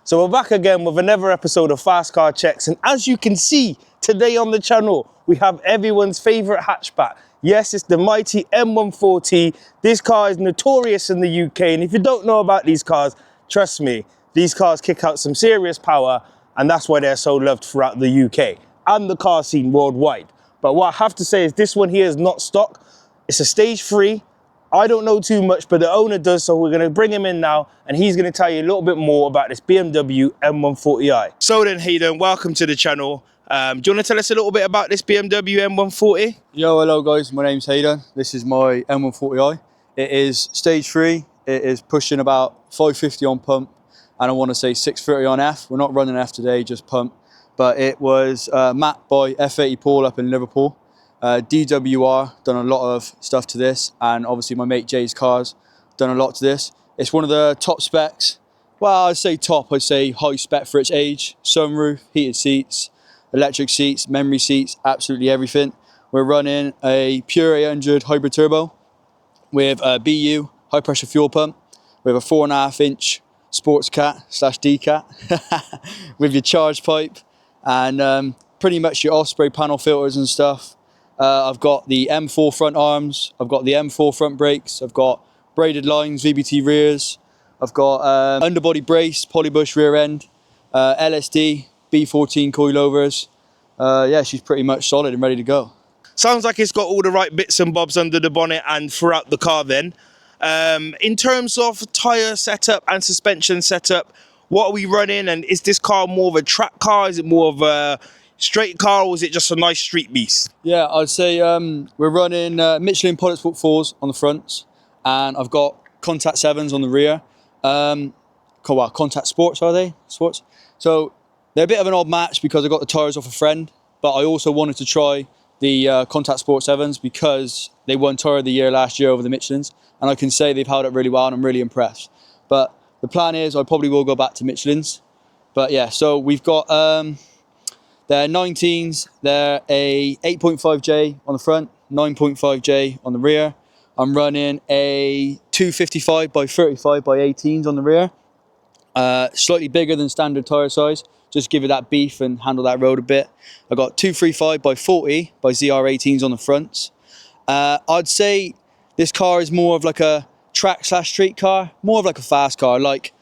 So we're back again with another episode of Fast Car Checks, and as you can see today on the channel, we have everyone's favourite hatchback. Yes, it's the mighty M140. This car is notorious in the UK, and if you don't know about these cars, trust me, these cars kick out some serious power, and that's why they're so loved throughout the UK and the car scene worldwide. But what I have to say is this one here is not stock. It's a stage 3. I don't know too much, but the owner does, so we're going to bring him in now, and he's going to tell you a little bit more about this BMW M140i. So then, Hayden, welcome to the channel. Do you want to tell us a little bit about this BMW M140? Yo, hello guys, my name's Hayden. This is my M140i. It is stage 3. It is pushing about 550 on pump, and I want to say 630 on F. We're not running F today, just pump. But it was mapped by F80 Paul up in Liverpool. DWR done a lot of stuff to this, and obviously my mate Jay's cars done a lot to this. It's one of the top specs. Well, I'd say top, I'd say high spec for its age. Sunroof, heated seats, electric seats, memory seats, absolutely everything. We're running a pure 800 hybrid turbo with a BU, high pressure fuel pump, with a 4.5-inch sports cat / D-cat with your charge pipe, and pretty much your Osprey panel filters and stuff. I've got the M4 front arms, I've got the M4 front brakes, I've got braided lines, VBT rears, I've got underbody brace, polybush rear end, LSD, B14 coilovers. Yeah, she's pretty much solid and ready to go. Sounds like it's got all the right bits and bobs under the bonnet and throughout the car then. In terms of tyre setup and suspension setup, what are we running, and is this car more of a track car? Is it more of a straight car, or is it just a nice street beast? Yeah, I'd say we're running Michelin Pilot Sport 4s on the fronts, and I've got Contact 7s on the rear. Contact Sports, are they? Sports? So they're a bit of an odd match because I got the tyres off a friend, but I also wanted to try the Contact Sport 7s because they won Tyre of the Year last year over the Michelins, and I can say they've held up really well, and I'm really impressed. But the plan is I probably will go back to Michelins. But yeah, so we've got they're 19s, they're a 8.5J on the front, 9.5J on the rear. I'm running a 255 by 35 by 18s on the rear. Slightly bigger than standard tyre size, just give it that beef and handle that road a bit. I've got 235 by 40 by ZR18s on the fronts. I'd say this car is more of like a track / street car, more of like a fast car. Like,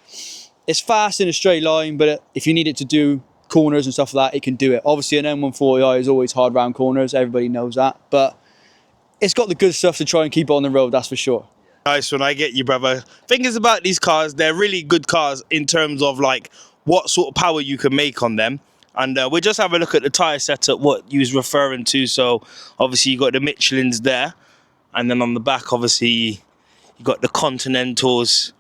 it's fast in a straight line, but if you need it to do corners and stuff like that, it can do it. Obviously an M140i is always hard round corners, everybody knows that, but it's got the good stuff to try and keep it on the road, that's for sure. Nice one, I get you, brother. Thing is about these cars, they're really good cars in terms of like what sort of power you can make on them. And we'll just have a look at the tyre setup, what you was referring to. So obviously you got the Michelins there, and then on the back obviously you got the Continentals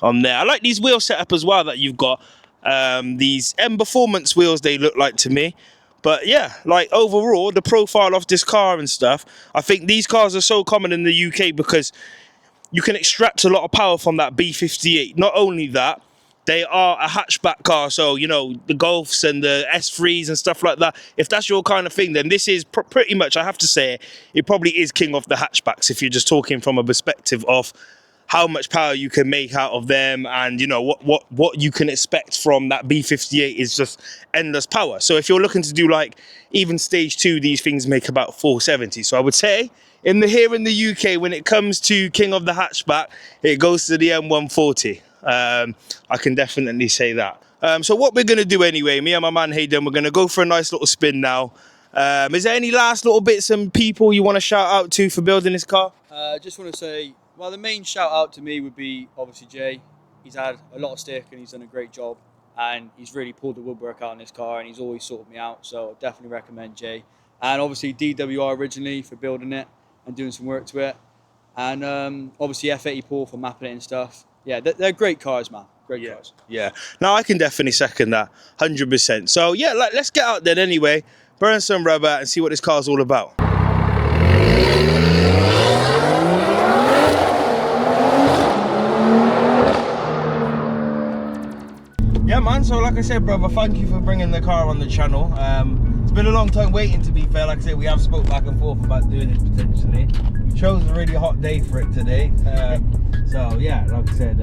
on there. I like these wheel setup as well that you've got. These M Performance wheels, they look like to me. But yeah, like overall the profile of this car and stuff, I think these cars are so common in the UK because you can extract a lot of power from that B58. Not only that, they are a hatchback car, so you know the Golfs and the S3s and stuff like that. If that's your kind of thing, then this is pretty much, I have to say, it probably is king of the hatchbacks if you're just talking from a perspective of how much power you can make out of them, and you know what you can expect from that B58 is just endless power. So if you're looking to do like even stage 2, these things make about 470. So I would say here in the UK, when it comes to king of the hatchback, it goes to the M140. I can definitely say that. So what we're gonna do anyway, me and my man Hayden, we're gonna go for a nice little spin now, Is there any last little bits and people you want to shout out to for building this car? Just want to say, well, the main shout out to me would be obviously Jay. He's had a lot of stick and he's done a great job, and he's really pulled the woodwork out in this car, and he's always sorted me out. So I definitely recommend Jay. And obviously DWR originally for building it and doing some work to it, and obviously F80 Paul for mapping it and stuff. Yeah, they're great cars, man. Great cars. Yeah. No, I can definitely second that, 100%. So yeah, let's get out there anyway, burn some rubber, and see what this car's all about. Yeah, man, so like I said, brother, thank you for bringing the car on the channel. It's been a long time waiting, to be fair. Like I said, we have spoke back and forth about doing it potentially. We chose a really hot day for it today. So yeah, like I said,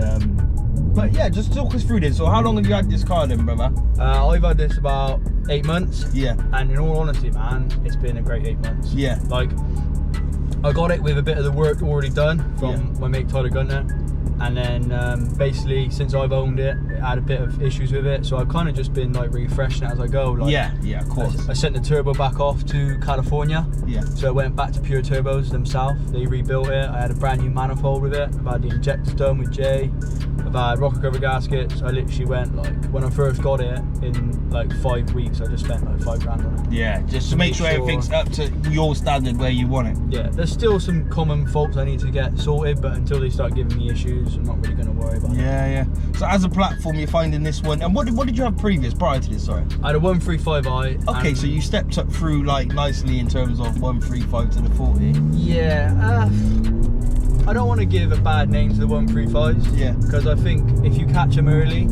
but yeah, just talk us through this. So how long have you had this car then, brother? I've had this about 8 months. Yeah. And in all honesty, man, it's been a great 8 months. Yeah. Like, I got it with a bit of the work already done from my mate Tyler Gunner. And then basically, since I've owned it, I had a bit of issues with it, so I've kind of just been like refreshing it as I go. Like, yeah, of course. I sent the turbo back off to California. Yeah. So it went back to Pure Turbos themselves. They rebuilt it. I had a brand new manifold with it. I've had the injectors done with Jay. I've had rocker cover gaskets. I literally went like, when I first got it, in like 5 weeks, I just spent like $5 grand on it. Yeah, just to make sure everything's up to your standard where you want it. Yeah, there's still some common faults I need to get sorted, but until they start giving me issues, I'm not really going to worry about it. Yeah. So as a platform, you're finding this one, and what did you have previous, prior to this, sorry? I had a 135i. Okay, so you stepped up through like nicely in terms of 135 to the 40. Yeah, I don't want to give a bad name to the 135s. Yeah. Because I think if you catch them early,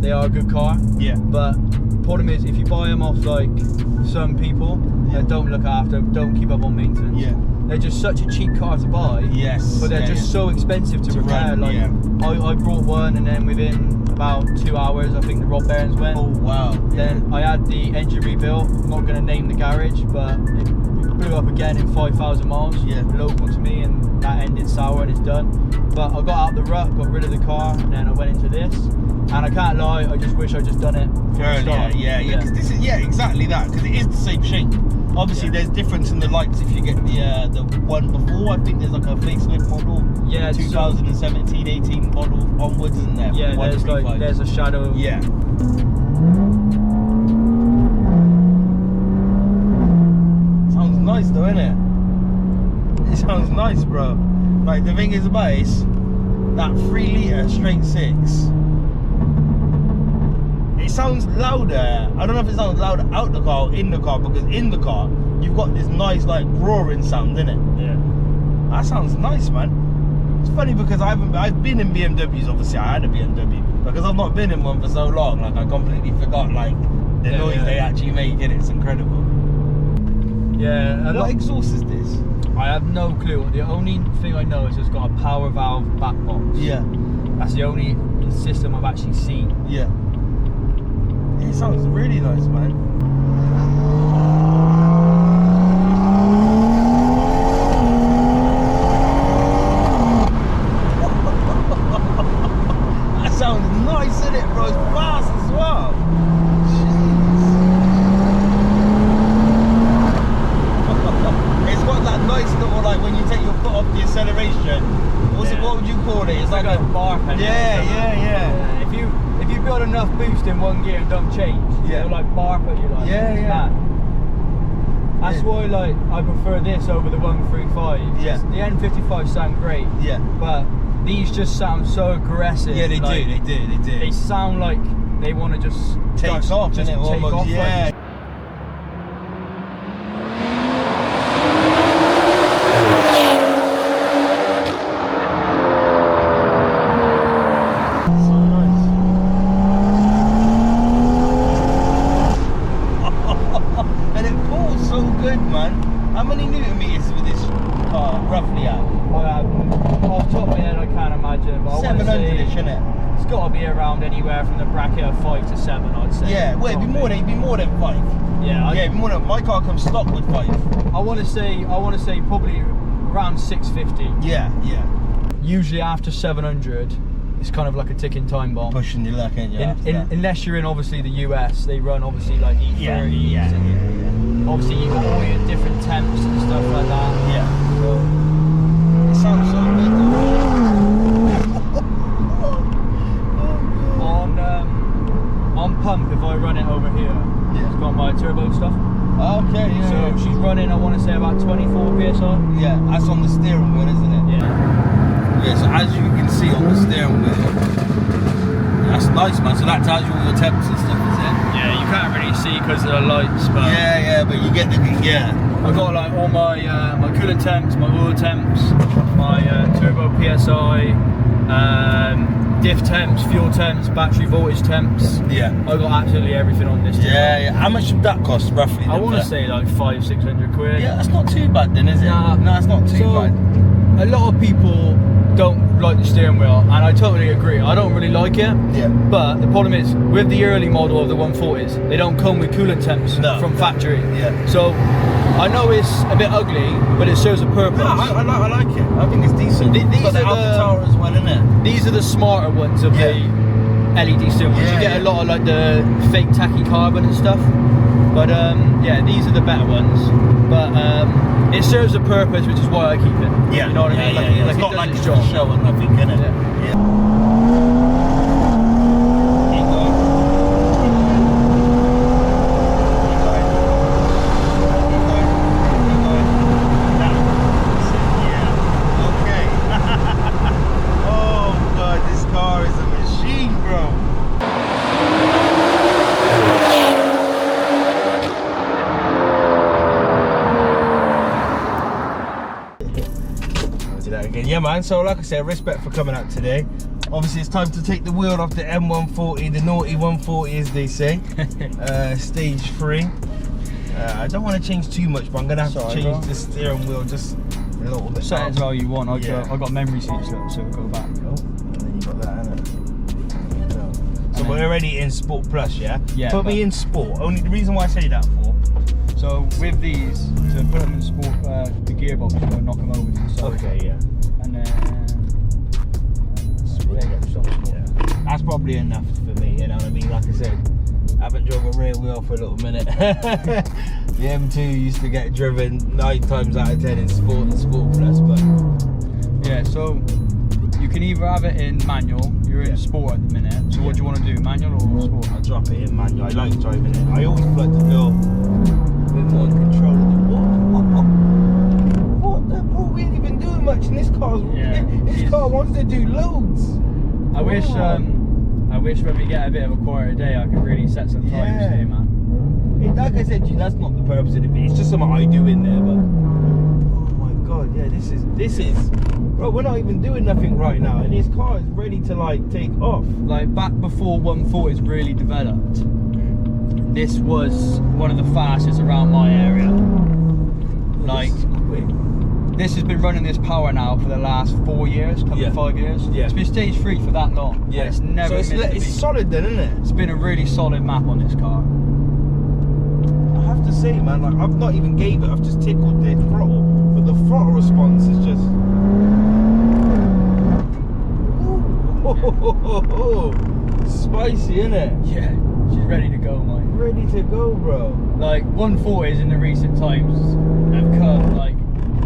they are a good car. Yeah. But problem is, if you buy them off like some people that don't look after, don't keep up on maintenance. Yeah. They're just such a cheap car to buy. Yes. But they're just so expensive to repair. Run, like I brought one, and then within about 2 hours, I think the rod bearings went. Oh wow. Then I had the engine rebuilt. I'm not going to name the garage, but it blew up again in 5,000 miles. Yeah. Local to me, and that ended sour, and it's done. But I got out the rut, got rid of the car, and then I went into this. And I can't lie, I just wish I'd just done it from the start. Yeah. Because this is exactly that. Because it is the same shape. Obviously, there's difference in the lights if you get the one before. I think there's like a facelift model. Yeah. 2017, 18 model onwards, isn't there? Yeah. There's a shadow. Yeah. Sounds nice though, innit? It sounds nice, bro. Like the thing is about it, that 3 litre straight 6. It sounds louder. I don't know if it sounds louder out the car or in the car, because in the car you've got this nice like roaring sound, innit? Yeah. That sounds nice, man. It's funny because I've been in BMWs. Obviously, I had a BMW, because I've not been in one for so long. Like I completely forgot like the noise they actually make, and it's incredible. Yeah. What exhaust is this? I have no clue. The only thing I know is it's got a power valve back box. Yeah. That's the only system I've actually seen. Yeah. It sounds really nice, man. That sounds nice, isn't it, bro? It's fast as well. It's got that nice little, like when you take your foot off the acceleration. What would you call it? It's like a bar pedal. Yeah. If you build enough boost in one gear and don't change, it'll like bar put you like That's why like I prefer this over the 135. Yeah. The N55 sound great. Yeah. But these just sound so aggressive. Yeah, they do. They sound like they want to just take off, just take off. Yeah. Like, How many Newton meters with this car roughly at? Off the top of my head, I can't imagine. But 700ish, isn't it? It's got to be around anywhere from the bracket of 5 to 7, I'd say. Yeah, well, it'd be more than 5. Yeah, it'd be more than. My car comes stock with 5. I want to say probably around 650. Yeah. Usually after 700, it's kind of like a ticking time bomb. Pushing your luck, ain't you? Unless you're in obviously the US, they run obviously like E30s. Yeah. obviously you got all your different temps and stuff like that. Yeah. So, It sounds so good though. on pump, if I run it over here, it's got my turbo stuff. Okay, yeah. So she's running, I want to say about 24 psi. Yeah, that's on the steering wheel, isn't it? Yeah. Yeah, so as you can see on the steering wheel, that's nice, man. So that tells you all your temps and stuff, is it? Yeah, you can't really see because of the lights, but Yeah, but you get the, yeah. I got like all my my coolant temps, my oil temps, my turbo psi, diff temps, fuel temps, battery voltage temps. Yeah. I got absolutely everything on this. Yeah. How much would that cost roughly? I want to say like 500-600 quid. Yeah, that's not too bad then, is it? Nah. No, it's not too bad. A lot of people don't like the steering wheel, and I totally agree. I don't really like it. Yeah. But the problem is, with the early model of the 140s, they don't come with coolant temps from factory. Yeah. So I know it's a bit ugly, but it serves a purpose. No, I like it. I think it's decent. These got are the Alcantara as well, isn't it? These are the smarter ones of the LED steering wheels. You get a lot of like the fake tacky carbon and stuff. But yeah, these are the better ones. But it serves a purpose, which is why I keep it. Yeah. You know what I mean? Like It's it not does like its it's job. a show or nothing, is it? Yeah. Yeah, man. So, like I said, respect for coming out today. Obviously, it's time to take the wheel off the M140, the naughty 140, as they say. Stage 3. I don't want to change too much, but I'm gonna have to change the steering wheel just a little bit. Set it as well you want. I Yeah. got memory seats, so we'll go back. Oh, and then you got that, innit? So we're already in Sport Plus, yeah? Yeah, Put me in Sport. Only the reason why I say that for. So with these, to put them in sport, the gearbox, you're gonna knock them over to the side. Okay, yeah. And then That's probably enough for me, you know what I mean? Like I said, I haven't drove a rear wheel for a little minute. The M2 used to get driven 9 times out of 10 in Sport and Sport Plus, but yeah, so you can either have it in manual, you're in sport at the minute, so what do you want to do, manual or sport? I'll drop it in manual. I like driving it. I always like to feel a bit more in control of the what the bro, we ain't even doing much in this car. This car wants to do loads. I wish when we get a bit of a quieter day, I could really set some times here, man. Like I said to you, that's not the purpose of the video. It's just something I do in there, but oh my god, yeah, this is bro, we're not even doing nothing right now, and this car is ready to like take off. Like back before 140s really developed, this was one of the fastest around my area. Like this has been running this power now for the last 4 years, 5 years. Yeah. It's been stage 3 for that long. Yeah. It's never so it's solid then, isn't it? It's been a really solid map on this car. I have to say, man, like I've not even gave it, I've just tickled the throttle, but the throttle response is just spicy, innit? Yeah, she's ready to go, mate. Ready to go, bro. Like 140s in the recent times have come like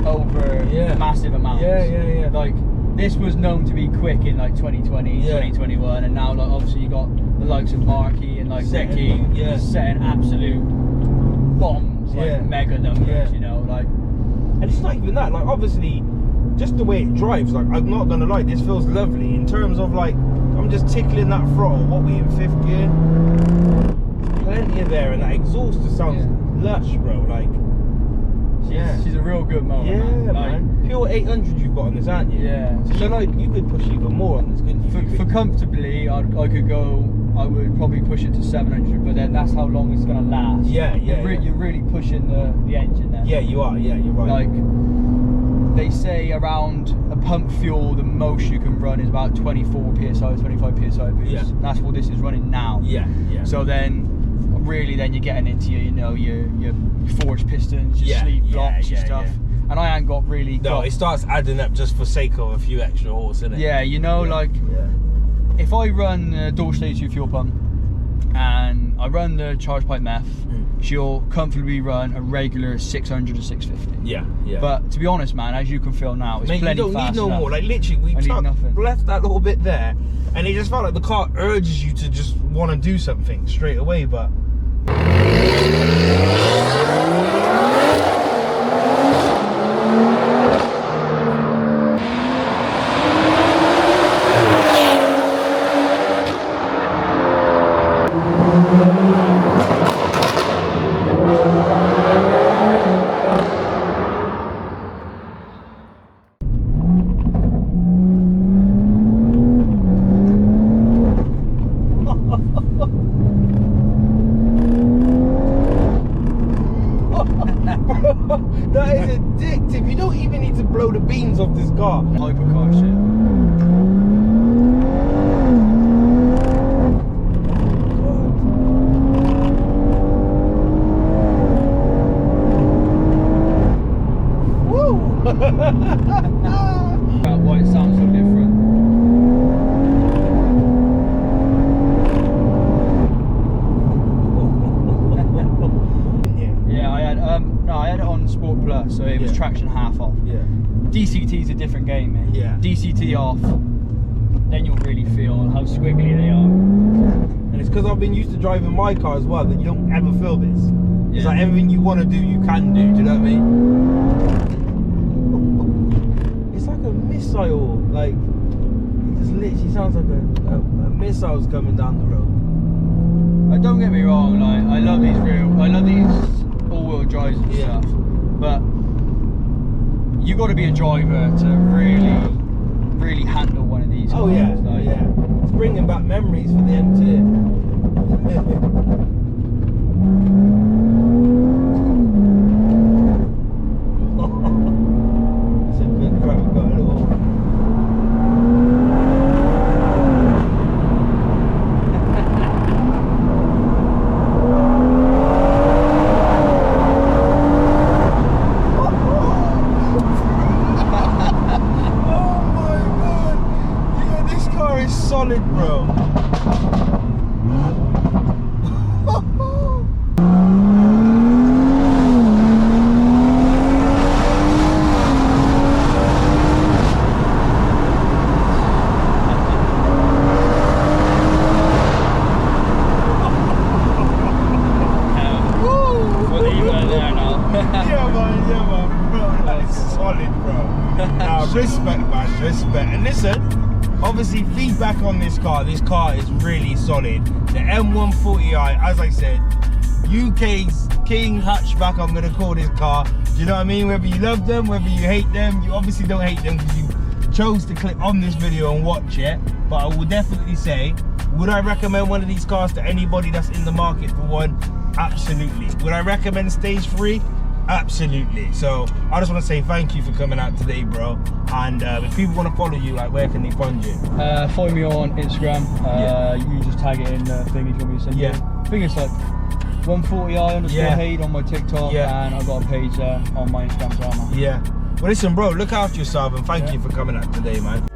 over massive amounts. Yeah. Like this was known to be quick in like 2020, 2021, and now like obviously you got the likes of Marky and like Ricky setting absolute bombs, like mega numbers, you know, like. And it's not even that, like obviously just the way it drives, like I'm not gonna lie, this feels lovely in terms of like I'm just tickling that throttle. What we in 5th gear? Plenty of there, and that exhaust just sounds lush, bro. Like she's a real good motor. Yeah, man. man. Pure 800 you've got on this, aren't you? Yeah. So like you could push even more on this, couldn't you? For comfortably, I could go. I would probably push it to 700, but then that's how long it's gonna last. You're really pushing the engine then. Yeah, you are. Yeah, you're right. Like they say, around a pump fuel, the most you can run is about 24 psi, 25 psi boost. Yeah. And that's what this is running now. Yeah. So then, really, then you're getting into your forged pistons, your sleeve blocks, your stuff. And I ain't got really. No, it starts adding up just for sake of a few extra horse, innit? Yeah, you know, like if I run a dual stage 2 fuel pump, and I run the charge pipe meth, she'll comfortably run a regular 600 to 650. Yeah, yeah. But to be honest, man, as you can feel now, it's Mate, plenty you don't fast need no enough. more. Like literally, we left that little bit there, and it just felt like the car urges you to just want to do something straight away. But that is addictive. You don't even need to blow the beans off this car. Hypercar shit. Why it sounds so different. Yeah, I had it on Sport Plus, so it was traction half off. Yeah. DCT is a different game, mate. Yeah. DCT off, then you'll really feel how squiggly they are. And it's because I've been used to driving my car as well that you don't ever feel this. It's Yeah. like everything you want to do, you can do. Do you know what I mean? It's like a missile. Like it just literally sounds like a missile's coming down the road. Don't get me wrong, like I love these all-wheel drives and stuff, but you got to be a driver to really handle one of these. Oh cars. yeah, Like, yeah. It's bringing back memories for the M2. It's a good crack. We've got a little. Solid, bro. Yeah, man, bro, that is solid, bro. Nah, respect, man, respect. And listen, obviously feedback on this car is really solid. The M140i, as I said, UK's king hatchback, I'm gonna call this car. Do you know what I mean? Whether you love them, whether you hate them, you obviously don't hate them because you chose to click on this video and watch it. But I will definitely say, would I recommend one of these cars to anybody that's in the market for one? Absolutely. Would I recommend stage 3? Absolutely. So I just want to say thank you for coming out today, bro. And if people want to follow you, like, where can they find you? Follow me on Instagram. You can just tag it in the thing if you want me to send you. I think it's like 140i underscore Hade on my TikTok, and I've got a page on my Instagram as well, man. Yeah. Well, listen, bro, look after yourself and thank you for coming out today, man.